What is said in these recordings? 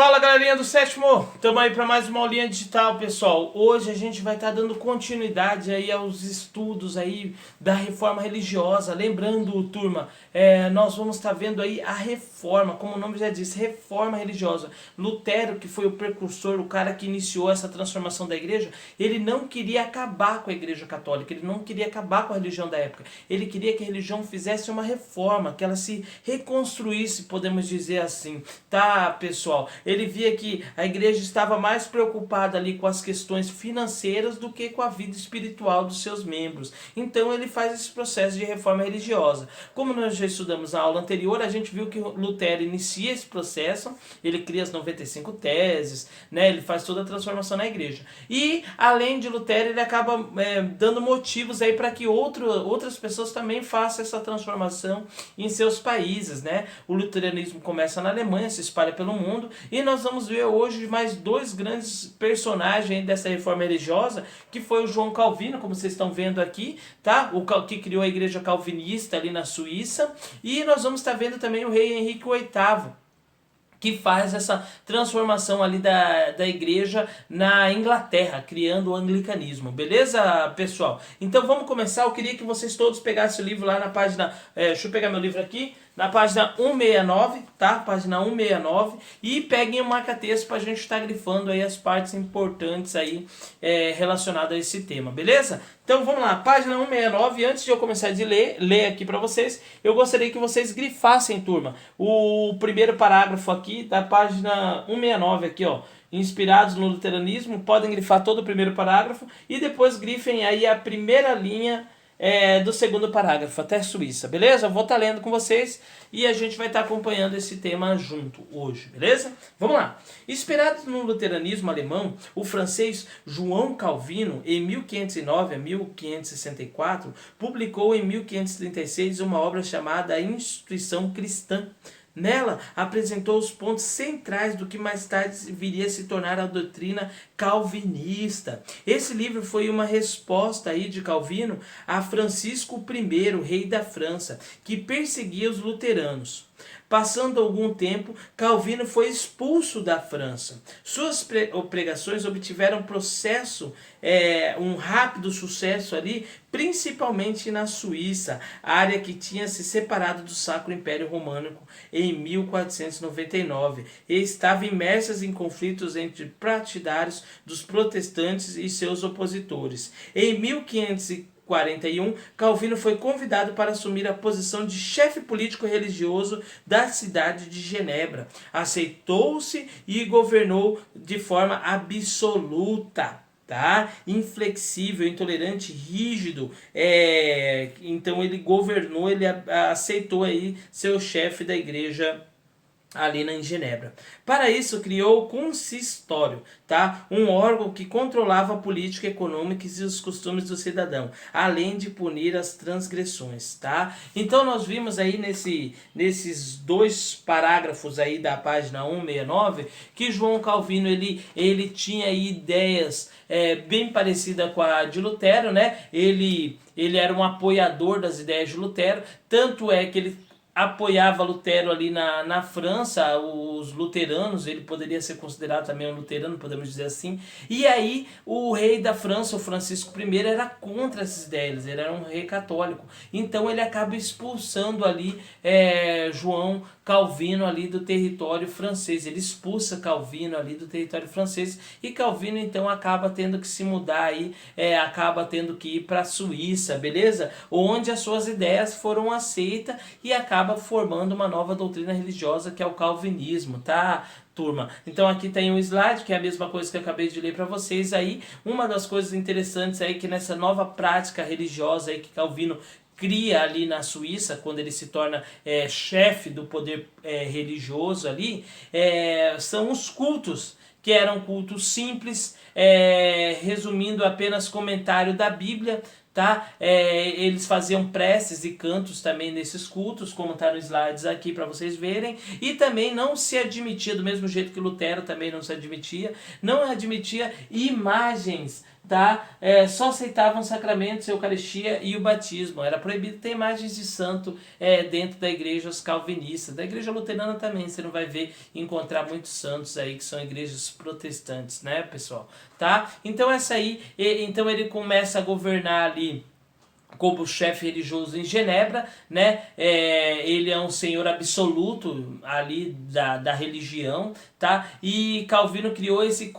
Fala galerinha do sétimo, estamos aí para mais uma aulinha digital, pessoal. Hoje a gente vai estar dando continuidade aí aos estudos aí da reforma religiosa. Lembrando, turma, nós vamos estar vendo aí a reforma, como o nome já diz, reforma religiosa. Lutero, que foi o precursor, o cara que iniciou essa transformação da igreja, ele não queria acabar com a igreja católica, ele não queria acabar com a religião da época. Ele queria que a religião fizesse uma reforma, que ela se reconstruísse, podemos dizer assim, tá, pessoal? Ele via que a igreja estava mais preocupada ali com as questões financeiras do que com a vida espiritual dos seus membros. Então ele faz esse processo de reforma religiosa. Como nós já estudamos na aula anterior, a gente viu que Lutero inicia esse processo, ele cria as 95 teses, né? Ele faz toda a transformação na igreja. E além de Lutero, ele acaba dando motivos aí para que outras pessoas também façam essa transformação em seus países, né? O luteranismo começa na Alemanha, se espalha pelo mundo. E nós vamos ver hoje mais dois grandes personagens dessa reforma religiosa, que foi o João Calvino, como vocês estão vendo aqui, tá? O que criou a igreja calvinista ali na Suíça. E nós vamos estar vendo também o rei Henrique VIII, que faz essa transformação ali da igreja na Inglaterra, criando o anglicanismo. Beleza, pessoal? Então vamos começar. Eu queria que vocês todos pegassem o livro lá na página... deixa eu pegar meu livro aqui. Na página 169, tá? Página 169. E peguem o marca-texto para a gente estar grifando aí as partes importantes aí relacionadas a esse tema, beleza? Então vamos lá, página 169. Antes de eu começar de ler aqui para vocês, eu gostaria que vocês grifassem, turma, o primeiro parágrafo aqui da página 169 aqui, ó. Inspirados no luteranismo, podem grifar todo o primeiro parágrafo e depois grifem aí a primeira linha do segundo parágrafo, até Suíça, beleza? Eu vou estar lendo com vocês e a gente vai estar acompanhando esse tema junto hoje, beleza? Vamos lá. Inspirado no luteranismo alemão, o francês João Calvino, em 1509 a 1564, publicou em 1536 uma obra chamada A Instituição Cristã. Nela, apresentou os pontos centrais do que mais tarde viria a se tornar a doutrina calvinista. Esse livro foi uma resposta aí de Calvino a Francisco I, rei da França, que perseguia os luteranos. Passando algum tempo, Calvino foi expulso da França. Suas pregações obtiveram um rápido sucesso ali, principalmente na Suíça, área que tinha se separado do Sacro Império Romano em 1499 e estava imersa em conflitos entre partidários dos protestantes e seus opositores. Em 1541, Calvino foi convidado para assumir a posição de chefe político-religioso da cidade de Genebra. Aceitou-se e governou de forma absoluta, tá? Inflexível, intolerante, rígido. Então ele governou, ele aceitou aí ser o chefe da igreja ali em Genebra. Para isso, criou o consistório, tá? Um órgão que controlava a política econômica e os costumes do cidadão, além de punir as transgressões, tá? Então nós vimos aí nesses dois parágrafos aí da página 169 que João Calvino ele tinha aí ideias bem parecidas com a de Lutero, né? Ele era um apoiador das ideias de Lutero, tanto é que ele apoiava Lutero ali na França, os luteranos, ele poderia ser considerado também um luterano, podemos dizer assim. E aí o rei da França, o Francisco I, era contra essas ideias, ele era um rei católico. Então ele acaba expulsando ali João Calvino ali do território francês, ele expulsa Calvino ali do território francês e Calvino então acaba tendo que se mudar aí, acaba tendo que ir para a Suíça, beleza? Onde as suas ideias foram aceitas e acaba formando uma nova doutrina religiosa que é o calvinismo, tá, turma? Então aqui tem um slide que é a mesma coisa que eu acabei de ler para vocês aí. Uma das coisas interessantes aí que nessa nova prática religiosa aí que Calvino cria ali na Suíça, quando ele se torna chefe do poder religioso ali, são os cultos, que eram cultos simples, resumindo apenas comentário da Bíblia, tá? Eles faziam preces e cantos também nesses cultos, como está nos slides aqui para vocês verem, e também não se admitia, do mesmo jeito que Lutero também não se admitia, não admitia imagens tá? Só aceitavam sacramentos, a Eucaristia e o batismo. Era proibido ter imagens de santo dentro da igreja calvinista. Da igreja luterana também, você não vai ver encontrar muitos santos aí que são igrejas protestantes, né, pessoal? Tá? Então essa aí, então ele começa a governar ali como chefe religioso em Genebra, né? Ele é um senhor absoluto ali da religião, tá? E Calvino criou esse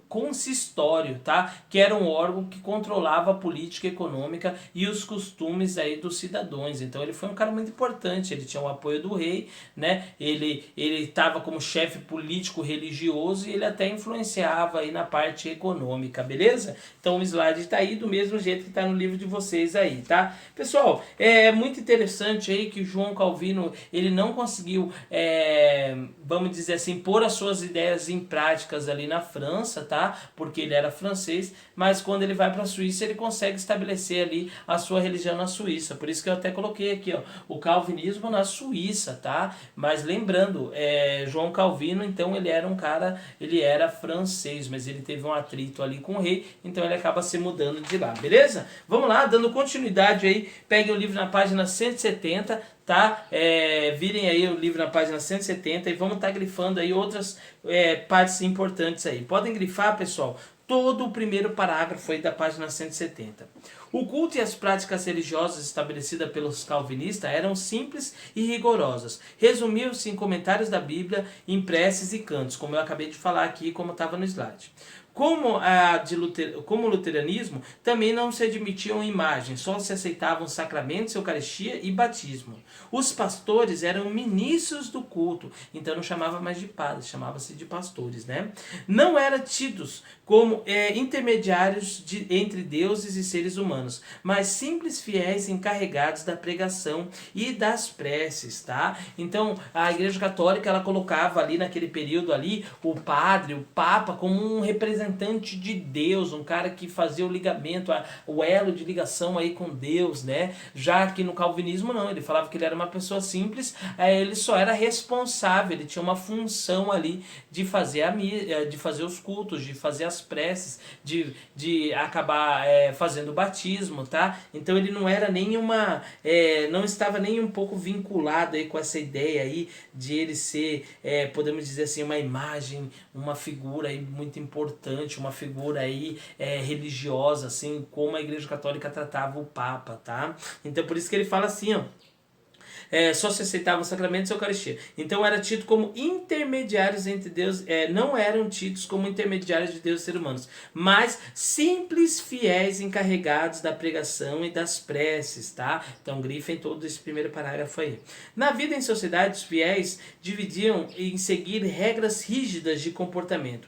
consistório, tá? Que era um órgão que controlava a política econômica e os costumes aí dos cidadãos. Então ele foi um cara muito importante, ele tinha o apoio do rei, né? Ele estava como chefe político religioso e ele até influenciava aí na parte econômica, beleza? Então o slide está aí do mesmo jeito que está no livro de vocês aí, tá? Pessoal, é muito interessante aí que João Calvino, ele não conseguiu, vamos dizer assim, pôr as suas ideias em práticas ali na França, tá? Porque ele era francês, mas quando ele vai para a Suíça, ele consegue estabelecer ali a sua religião na Suíça. Por isso que eu até coloquei aqui, ó, o calvinismo na Suíça, tá? Mas lembrando, João Calvino, então ele era um cara, ele era francês, mas ele teve um atrito ali com o rei, então ele acaba se mudando de lá, beleza? Vamos lá, dando continuidade aí, peguem o livro na página 170, tá? Virem aí o livro na página 170 e vamos estar grifando aí outras partes importantes aí. Podem grifar, pessoal, todo o primeiro parágrafo aí da página 170. O culto e as práticas religiosas estabelecidas pelos calvinistas eram simples e rigorosas. Resumiam-se em comentários da Bíblia, em preces e cantos, como eu acabei de falar aqui, como estava no slide. Como o luteranismo, também não se admitiam imagens, só se aceitavam sacramentos, eucaristia e batismo. Os pastores eram ministros do culto, então não chamava mais de padres, chamava-se de pastores, né? Não eram tidos como intermediários entre deuses e seres humanos, mas simples fiéis encarregados da pregação e das preces, tá? Então a Igreja Católica, ela colocava ali naquele período ali o padre, o papa, como um representante de Deus, um cara que fazia o ligamento, o elo de ligação aí com Deus, né? Já que no calvinismo não, ele falava que ele era uma pessoa simples, ele só era responsável, ele tinha uma função ali de fazer de fazer os cultos, de fazer as preces, de acabar fazendo o batismo, tá? Então ele não era nenhuma, não estava nem um pouco vinculado aí com essa ideia aí de ele ser, podemos dizer assim, uma imagem, uma figura aí muito importante, uma figura aí religiosa, assim como a Igreja Católica tratava o Papa, tá? Então por isso que ele fala assim, ó, só se aceitavam sacramentos e Eucaristia. Então era tido como intermediários entre Deus, não eram tidos como intermediários de Deus e seres humanos, mas simples fiéis encarregados da pregação e das preces, tá? Então grifem todo esse primeiro parágrafo aí. Na vida em sociedade, os fiéis dividiam em seguir regras rígidas de comportamento.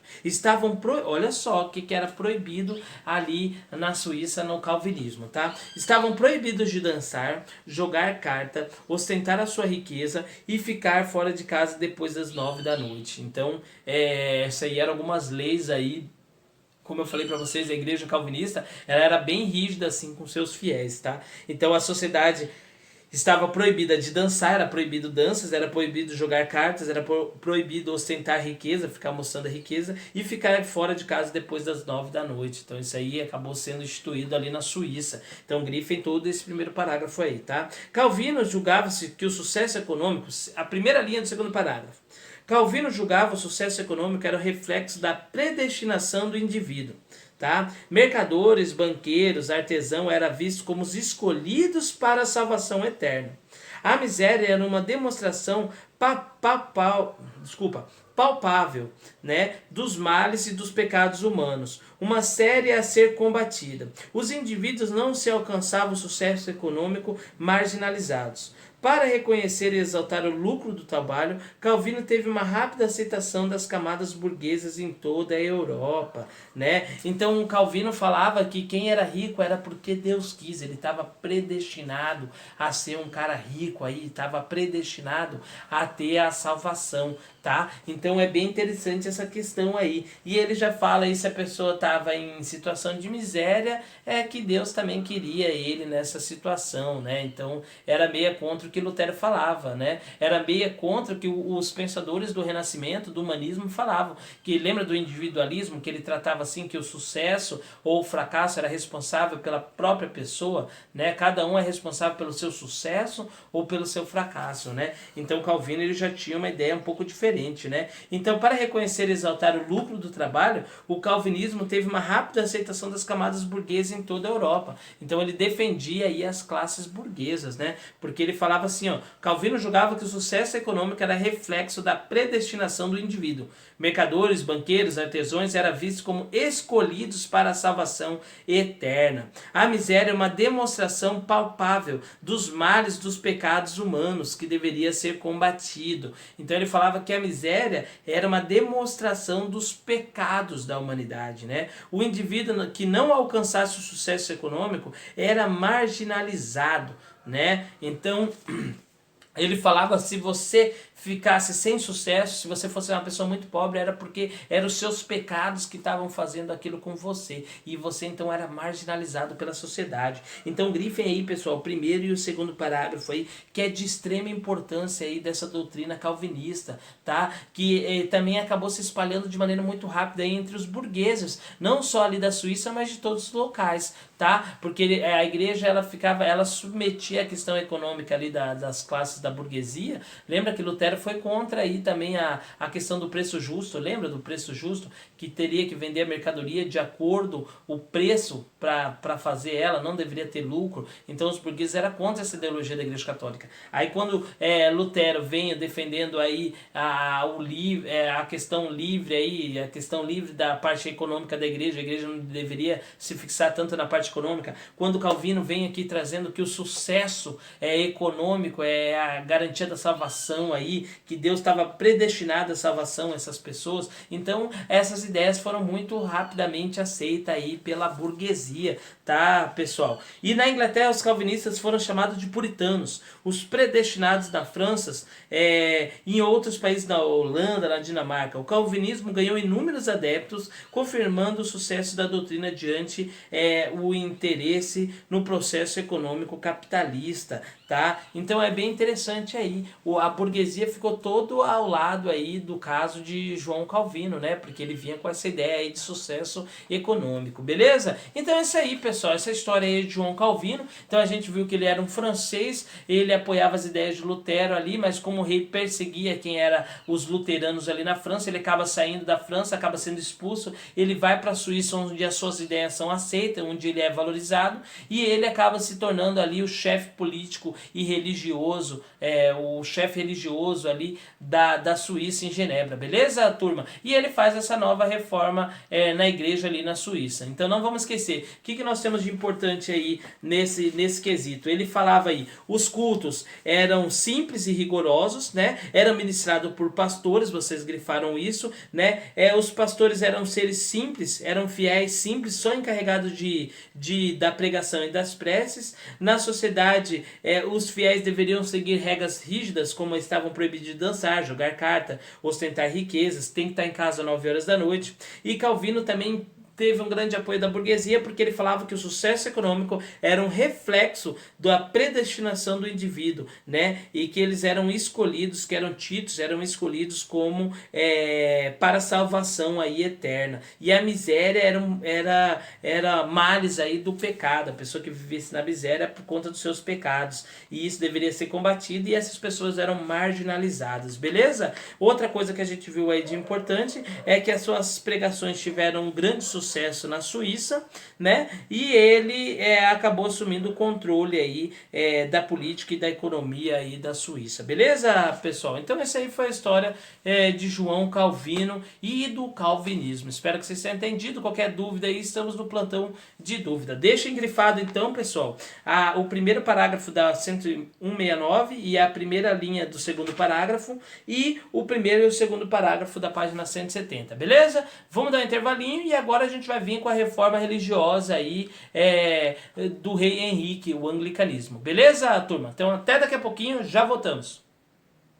Olha só o que era proibido ali na Suíça no calvinismo, tá? Estavam proibidos de dançar, jogar carta, ostentar a sua riqueza e ficar fora de casa depois das 9 da noite. Então, essa aí eram algumas leis aí, como eu falei para vocês, a igreja calvinista, ela era bem rígida assim com seus fiéis, tá? Então a sociedade estava proibida de dançar, era proibido danças, era proibido jogar cartas, era proibido ostentar riqueza, ficar mostrando a riqueza e ficar fora de casa depois das 9 da noite. Então isso aí acabou sendo instituído ali na Suíça. Então grifem todo esse primeiro parágrafo aí, tá? Calvino julgava-se que o sucesso econômico, a primeira linha do segundo parágrafo, Calvino julgava o sucesso econômico era o reflexo da predestinação do indivíduo. Tá? Mercadores, banqueiros, artesão eram vistos como os escolhidos para a salvação eterna. A miséria era uma demonstração palpável, né, dos males e dos pecados humanos, uma série a ser combatida. Os indivíduos não se alcançavam o sucesso econômico marginalizados. Para reconhecer e exaltar o lucro do trabalho, Calvino teve uma rápida aceitação das camadas burguesas em toda a Europa, né? Então Calvino falava que quem era rico era porque Deus quis, ele estava predestinado a ser um cara rico aí, estava predestinado a ter a salvação, tá? Então é bem interessante essa questão aí. E ele já fala aí, se a pessoa estava em situação de miséria, é que Deus também queria ele nessa situação, né? Então era meia contra o que Lutero falava, né? Era meia contra o que os pensadores do Renascimento, do humanismo falavam, que lembra do individualismo, que ele tratava assim que o sucesso ou o fracasso era responsável pela própria pessoa, né? Cada um é responsável pelo seu sucesso ou pelo seu fracasso, né? Então Calvino ele já tinha uma ideia um pouco diferente, né? Então, para reconhecer e exaltar o lucro do trabalho, o calvinismo teve uma rápida aceitação das camadas burguesas em toda a Europa. Então ele defendia aí as classes burguesas, né? Porque ele falava assim, ó, Calvino julgava que o sucesso econômico era reflexo da predestinação do indivíduo. Mercadores, banqueiros, artesãos eram vistos como escolhidos para a salvação eterna. A miséria é uma demonstração palpável dos males dos pecados humanos que deveria ser combatido. Então ele falava que a miséria era uma demonstração dos pecados da humanidade, né? O indivíduo que não alcançasse o sucesso econômico era marginalizado, né? Então ele falava, se você ficasse sem sucesso, se você fosse uma pessoa muito pobre, era porque eram os seus pecados que estavam fazendo aquilo com você. E você então era marginalizado pela sociedade. Então grifem aí, pessoal, o primeiro e o segundo parágrafo aí, que é de extrema importância aí dessa doutrina calvinista, tá? Que também acabou se espalhando de maneira muito rápida aí entre os burgueses, não só ali da Suíça, mas de todos os locais, tá? Porque a igreja ela submetia a questão econômica ali das classes da burguesia. Lembra que Lutero foi contra aí também a questão do preço justo, lembra do preço justo? Que teria que vender a mercadoria de acordo o preço para fazer ela, não deveria ter lucro. Então os burgueses eram contra essa ideologia da Igreja Católica. Aí quando Lutero vem defendendo aí a questão livre aí, a questão livre da parte econômica da igreja, a igreja não deveria se fixar tanto na parte econômica. Quando Calvino vem aqui trazendo que o sucesso econômico é a garantia da salvação aí, que Deus estava predestinado à salvação essas pessoas. Então essas ideias foram muito rapidamente aceitas aí pela burguesia, tá, pessoal? E na Inglaterra os calvinistas foram chamados de puritanos. Os predestinados da França, em outros países, na Holanda, na Dinamarca, o calvinismo ganhou inúmeros adeptos, confirmando o sucesso da doutrina diante o interesse no processo econômico capitalista, tá? Então é bem interessante aí. A burguesia ficou todo ao lado aí do caso de João Calvino, né? Porque ele vinha com essa ideia aí de sucesso econômico, beleza? Então é isso aí, pessoal. Essa história aí de João Calvino. Então a gente viu que ele era um francês, ele apoiava as ideias de Lutero ali, mas como o rei perseguia quem era os luteranos ali na França, ele acaba saindo da França, acaba sendo expulso, ele vai para a Suíça, onde as suas ideias são aceitas, onde ele é valorizado, e ele acaba se tornando ali o chefe político e religioso, o chefe religioso ali da Suíça em Genebra, beleza, turma? E ele faz essa nova reforma na igreja ali na Suíça. Então não vamos esquecer, o que nós temos de importante aí nesse quesito? Ele falava aí, os cultos eram simples e rigorosos, né? Eram ministrados por pastores, vocês grifaram isso, né? Os pastores eram seres simples, eram fiéis simples, só encarregados da pregação e das preces. Na sociedade, os fiéis deveriam seguir regras rígidas, como estavam proibidos de dançar, jogar carta, ostentar riquezas, tem que estar em casa às 9 horas da noite. E Calvino também teve um grande apoio da burguesia, porque ele falava que o sucesso econômico era um reflexo da predestinação do indivíduo, né? E que eles eram escolhidos, que eram tidos, eram escolhidos como para a salvação aí eterna. E a miséria era males aí do pecado, a pessoa que vivesse na miséria por conta dos seus pecados. E isso deveria ser combatido, e essas pessoas eram marginalizadas, beleza? Outra coisa que a gente viu aí de importante é que as suas pregações tiveram um grande sucesso na Suíça, né? E ele acabou assumindo o controle aí da política e da economia aí da Suíça, beleza, pessoal? Então essa aí foi a história de João Calvino e do calvinismo. Espero que vocês tenham entendido. Qualquer dúvida aí, estamos no plantão de dúvida. Deixem grifado então, pessoal, o primeiro parágrafo da 169 e a primeira linha do segundo parágrafo e o primeiro e o segundo parágrafo da página 170, beleza? Vamos dar um intervalinho e agora a gente vai vir com a reforma religiosa aí do rei Henrique, o anglicanismo. Beleza, turma? Então até daqui a pouquinho, já voltamos.